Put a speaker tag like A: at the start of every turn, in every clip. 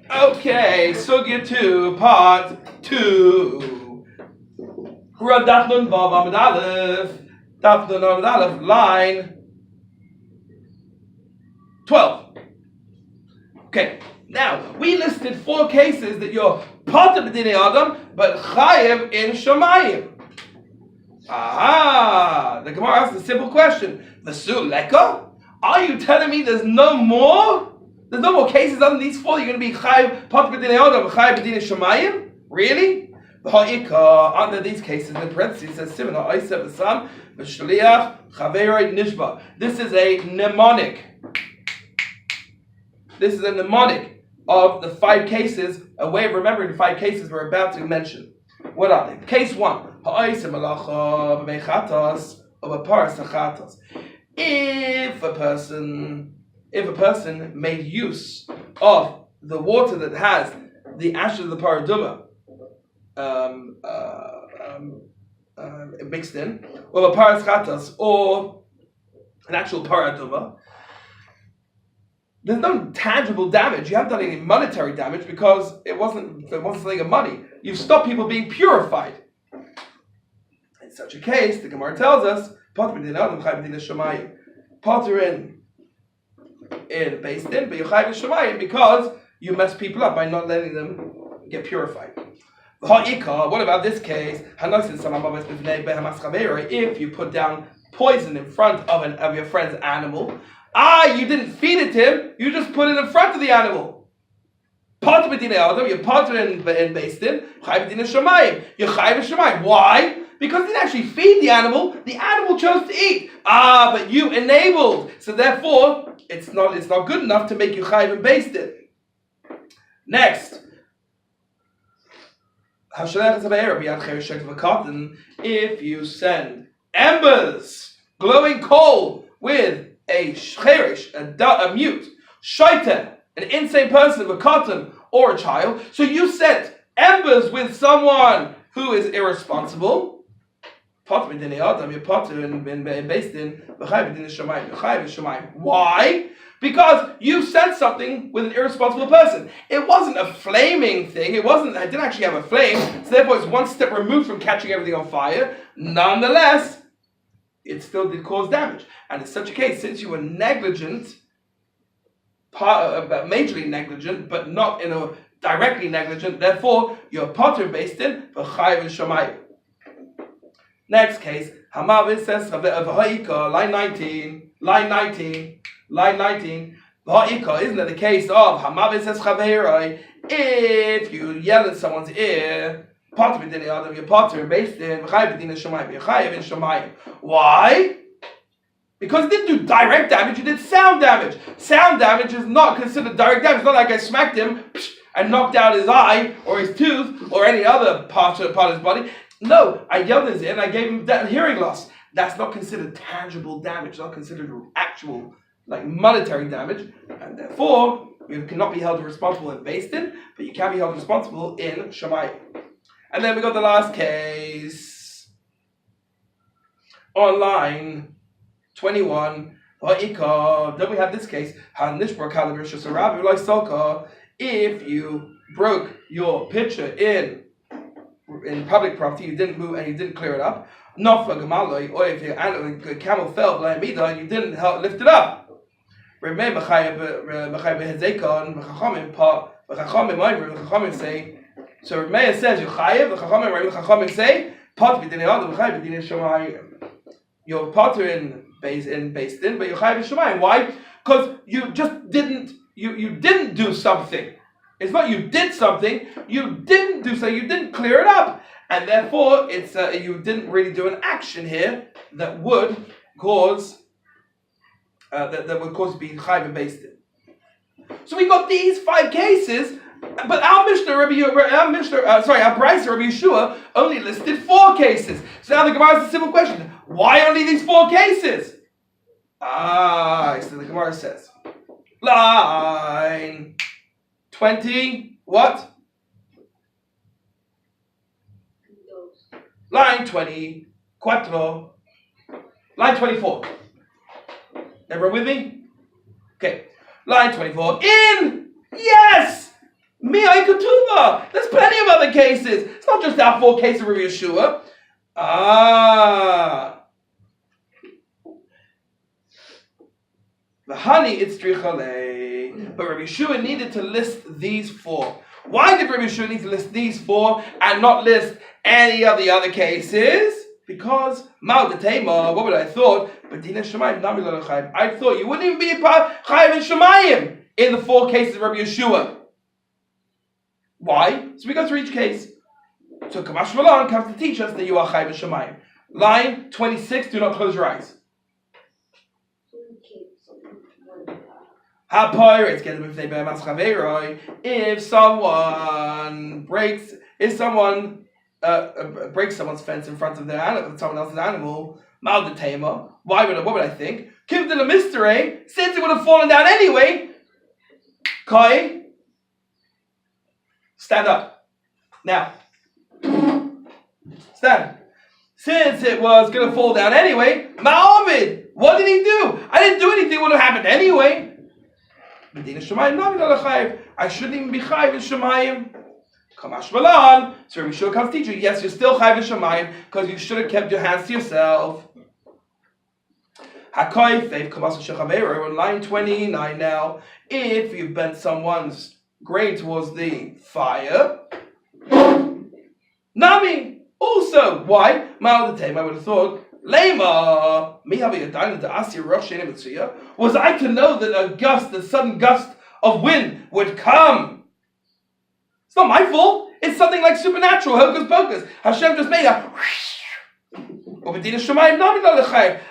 A: Okay, Sugya 2, part 2. Daf Nun Vav Amud Aleph. Daf Nun Amud Aleph, line 12. Okay, now we listed 4 cases that you're part of B'dinei Adam, but Chayev in Shamayim. Aha! The Gemara asks a simple question. V'su leka? Are you telling me there's no more? There's no more cases other than these 4? You're going to be Chayev part of B'dinei Adam, Chayev B'dinei Shamayim? Really? Under these cases, in parentheses, it says similar. Oiseh v'sam v'shliach chaveroi nishba. This is a mnemonic. This is a mnemonic of the 5 cases, a way of remembering the 5 cases we're about to mention. What are they? Case 1. Ha'oiseh malacha b'meichatos or b'paras hachatos. If a person made use of the water that has the ashes of the paraduma mixed in, or a paras chatas, or an actual paraduma, there's no tangible damage. You haven't done any monetary damage because it wasn't something of money. You've stopped people being purified. In such a case, the Gemara tells us, Potter in based in, but you chayv shemayim because you mess people up by not letting them get purified. What about this case? If you put down poison in front of your friend's animal, you didn't feed it to him, you just put it in front of the animal. Part b'dinei Adam, you're part in based in, chayv b'dinei shemayim. You're chayv shemayim. Why? Because you didn't actually feed the animal chose to eat. But you enabled. So therefore, it's not good enough to make you chayv and based it. Next. If you send embers, glowing coal, with a cherish, a mute, shaita, an insane person, a cotton, or a child, so you sent embers with someone who is irresponsible. Why? Because you sent something with an irresponsible person. It wasn't a flaming thing. It didn't actually have a flame. So therefore, it's one step removed from catching everything on fire. Nonetheless, it still did cause damage. And in such a case, since you were negligent, majorly negligent, but not directly negligent, therefore, you're potter based in v'chayev and shamayim. Next case, Hamavis says, line 19. Isn't it the case of Hamavis says Chaverai? If you yell at someone's ear, Potter b'dinei Adam, you're Potter based in Chayev b'dinei Shamayim, you're Chayev in Shamayim. Why? Because it didn't do direct damage, it did sound damage. Sound damage is not considered direct damage. It's not like I smacked him and knocked out his eye or his tooth or any other part of his body. No, I yelled in his ear and I gave him that hearing loss. That's not considered tangible damage, not considered actual monetary damage, and therefore you cannot be held responsible in based in, but you can be held responsible in Shamayim. And then we got the last case on line 21. Then we have this case. If you broke your pitcher in public property, you didn't move and you didn't clear it up. Not for Gamaloi, or if your camel fell and you didn't help lift it up. Remember, say. So Remeir says you chayev. The Chachamim say part b'dinei Adam, chayev b'dinei Shamayim. You're part in based in, but you're chayev in Shamayim. Why? Because you just didn't. You didn't do something. It's not you did something. You didn't do something. You didn't clear it up, and therefore it's you didn't really do an action here that would cause that would cause being chayav based in. So we got these 5 cases, but our Brisa Rabbi Yeshua only listed 4 cases. So now the Gemara has a simple question: why only these 4 cases? So the Gemara says, line 20, what? Line 20, cuatro. Line 24. Everyone with me? Okay. Line 24. Yes! Mi'ai Ketuma. There's plenty of other cases. It's not just our 4 cases of Rabbi Yeshua. The honey, it's trichale. But Rabbi Yeshua needed to list these 4. Why did Rabbi Yeshua need to list these 4 and not list any of the other cases? Because Mal Detema, what would I thought? But Dina Shemayim, Nami Lo Chayim. I thought you wouldn't even be Chayim and Shemayim in the 4 cases of Rabbi Yeshua. Why? So we go through each case. So Kamash Malan comes to teach us that you are Chayim and Shemayim. Line 26, do not close your eyes. If someone breaks someone's fence in front of their animal, someone else's animal, what would I think? Give them a mystery, since it would have fallen down anyway. Kai, stand up. Now, stand. Since it was going to fall down anyway, Ma'amid, what did he do? I didn't do anything, it would have happened anyway. I shouldn't even be Chayv in Shemayim. Kamash Malan. So Rabbi Yeshua comes to teach you, yes, you're still Chayv in Shemayim because you should have kept your hands to yourself. Hakoy Faith Kamash Shechaveiro on line 29 now. If you bent someone's grain towards the fire, Nami. Also, why? I would have thought, Lema, was I to know that a sudden gust of wind would come? It's not my fault. It's something like supernatural, hocus pocus. Hashem just made a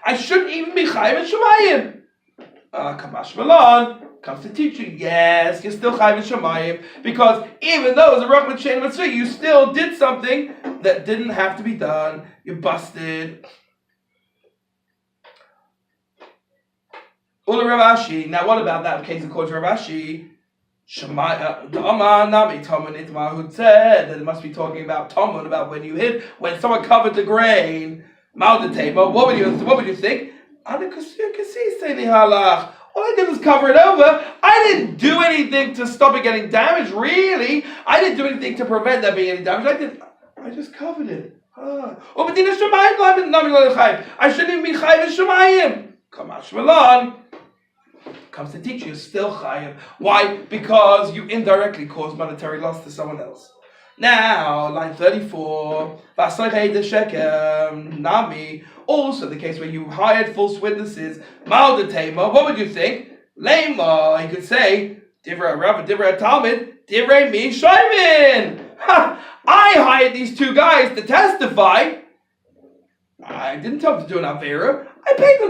A: I shouldn't even be Chayim and Shemayim. Kamash Malan comes to teach you, yes, you're still Chayim and Shemayim, because even though it was a Rachmat Shein Mitzvah, you still did something that didn't have to be done. You busted. Ula Rav Ashi. Now, what about that case according to Rav Ashi? Who said that it must be talking about Talmud, about when someone covered the grain. What would you think? All I did was cover it over. I didn't do anything to stop it getting damaged, really. I didn't do anything to prevent there being any damage. I just covered it. I shouldn't even be Chayv and Shemayim. Kamash Malan comes to teach you, still Chayv. Why? Because you indirectly caused monetary loss to someone else. Now, line 34, Nami, also the case where you hired false witnesses, what would you think? Lema, he could say, Divrei Rav, Divrei Talmud, Divrei Mi Shaimin. I hired these 2 guys to testify. I didn't tell them to do an Avera. I paid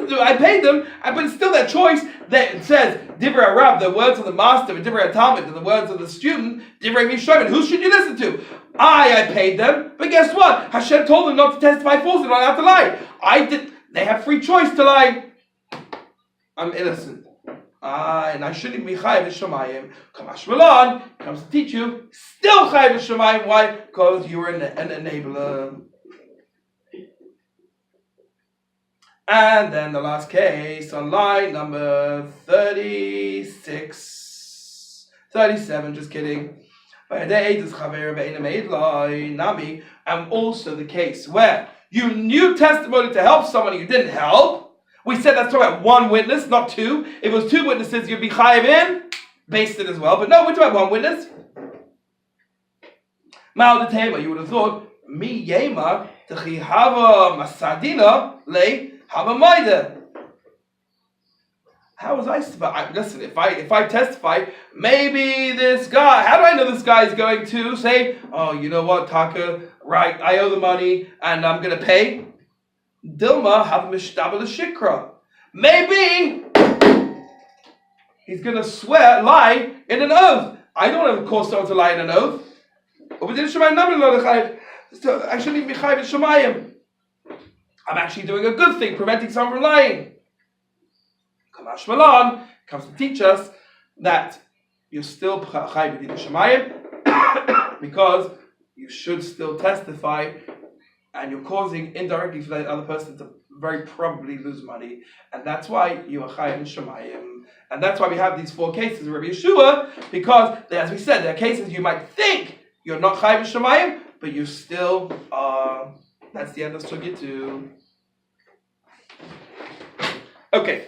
A: them, but it's still that choice that it says, Divrei Rav, the words of the master, and Divrei Talmud, the words of the student, Divrei Mi Shaimin. Who should you listen to? I paid them, but guess what? Hashem told them not to testify falsely, not allowed to lie. They have free choice to lie. I'm innocent. And I shouldn't be Chayv and Shemayim. Kamash Malan comes to teach you, still Chayv and Shemayim. Why? Because you were an enabler. And then the last case on line number 37, just kidding. And also the case where you knew testimony to help someone you didn't help. We said that's talking about 1 witness, not 2. If it was 2 witnesses, you'd be chayiv in, based it as well. But no, we're talking about 1 witness. Ma'al Tema, you would have thought, mi yema techi hava masadina le hava maida. How was I supposed? Listen, if I testify, maybe this guy. How do I know this guy is going to say, "Oh, you know what, Taka? Right, I owe the money and I'm going to pay." Dilma have mishtabel shikra. Maybe he's going to lie in an oath. I don't have cause someone to lie in an oath. I shouldn't even be chayiv in Shemayim. I'm actually doing a good thing, preventing someone from lying. Kamash Malan comes to teach us that you're still chayiv in Shemayim because you should still testify, and you're causing indirectly for that other person to very probably lose money, and that's why you are chayiv in Shemayim. And that's why we have these 4 cases of Rabbi Yeshua, because, as we said, there are cases you might think you're not chayiv b'shamayim, but you still are. That's the end of sugya 2. Okay.